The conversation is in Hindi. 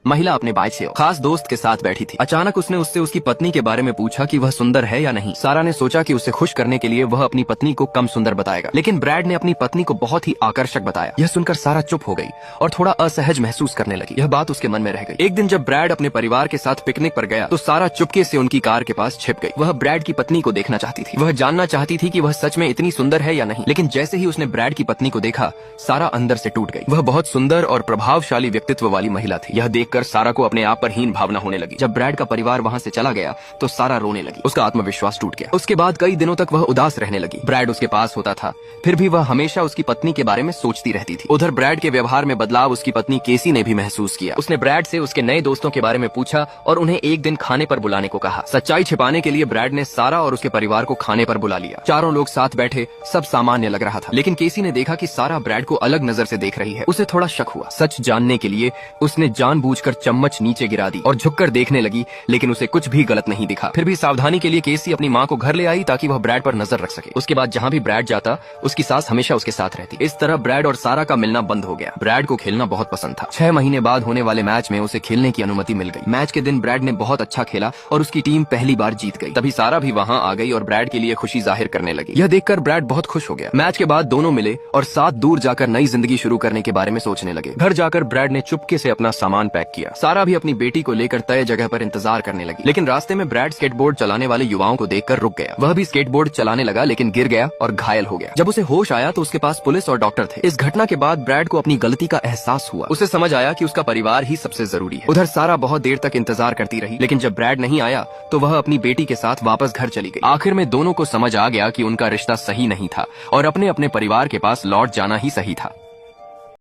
महिला अपने बाइक से खास दोस्त के साथ बैठी थी। अचानक उसने उससे उसकी पत्नी के बारे में पूछा कि वह सुंदर है या नहीं। सारा ने सोचा कि उसे खुश करने के लिए वह अपनी पत्नी को कम सुंदर बताएगा, लेकिन ब्रैड ने अपनी पत्नी को बहुत ही आकर्षक बताया। यह सुनकर सारा चुप हो गई और थोड़ा असहज महसूस करने लगी। यह बात उसके मन में रह गई। एक दिन जब ब्रैड अपने परिवार के साथ पिकनिक पर गया तो सारा चुपके से उनकी कार के पास छिप गई। वह ब्रैड की पत्नी को देखना चाहती थी। वह जानना चाहती थी कि वह सच में इतनी सुंदर है या नहीं, लेकिन जैसे ही उसने ब्रैड की पत्नी को देखा, सारा अंदर से टूट गई। वह बहुत सुंदर और प्रभावशाली व्यक्तित्व वाली महिला थी। यह देखकर सारा को अपने आप पर हीन भावना होने लगी। जब ब्रैड का परिवार वहाँ से चला गया तो सारा रोने लगी। उसका आत्मविश्वास टूट गया। उसके बाद कई दिनों तक वह उदास रहने लगी। ब्रैड उसके पास होता था, फिर भी वह हमेशा उसकी पत्नी के बारे में सोचती रहती थी। उधर ब्रैड के व्यवहार में बदलाव उसकी पत्नी केसी ने भी महसूस किया। उसने ब्रैड से उसके नए दोस्तों के बारे में पूछा और उन्हें एक दिन खाने पर बुलाने को कहा। सच्चाई छिपाने के लिए ब्रैड ने सारा और उसके परिवार को खाने पर बुला लिया। चारों लोग साथ बैठे, सब सामान्य लग रहा था, लेकिन केसी ने देखा कि सारा ब्रैड को अलग नजर से देख रही है। उसे थोड़ा शक हुआ। सच जानने के लिए उसने जानबूझकर चम्मच नीचे गिरा दी और झुककर देखने लगी, लेकिन उसे कुछ भी गलत नहीं दिखा। फिर भी सावधानी के लिए केसी अपनी माँ को घर ले आई ताकि वह ब्रैड पर नजर रख सके। उसके बाद जहाँ भी ब्रैड जाता उसकी सास हमेशा उसके साथ रहती। इस तरह ब्रैड और सारा का मिलना बंद हो गया। ब्रैड को खेलना बहुत पसंद था। 6 महीने बाद होने वाले मैच में उसे खेलने की अनुमति मिल गई। मैच के दिन ब्रैड ने बहुत अच्छा खेला और उसकी टीम पहली बार जीत गई। तभी सारा भी वहाँ आ गई और ब्रैड के लिए खुशी जाहिर करने लगी। यह देखकर ब्रैड बहुत खुश हो गया। मैच के बाद दोनों मिले और साथ दूर जाकर नई जिंदगी शुरू करने के बारे में सोचने लगे। घर जाकर ब्रैड ने चुपके से अपना सामान पैक किया। सारा भी अपनी बेटी को लेकर तय जगह पर इंतजार करने लगी, लेकिन रास्ते में ब्रैड स्केटबोर्ड चलाने वाले युवाओं को देखकर रुक गया। वह भी स्केटबोर्ड चलाने लगा, लेकिन गिर गया और घायल हो गया। जब उसे होश आया तो उसके पास पुलिस और डॉक्टर थे। इस घटना के बाद ब्रैड को अपनी गलती का एहसास हुआ। उसे समझ आया कि उसका परिवार ही सबसे जरूरी है। उधर सारा बहुत देर तक इंतजार करती रही, लेकिन जब ब्रैड नहीं आया तो वह अपनी बेटी के साथ वापस घर चली गई। आखिर में दोनों को समझ आ गया कि उनका रिश्ता सही नहीं था और अपने अपने परिवार के पास लौट जाना ही सही था।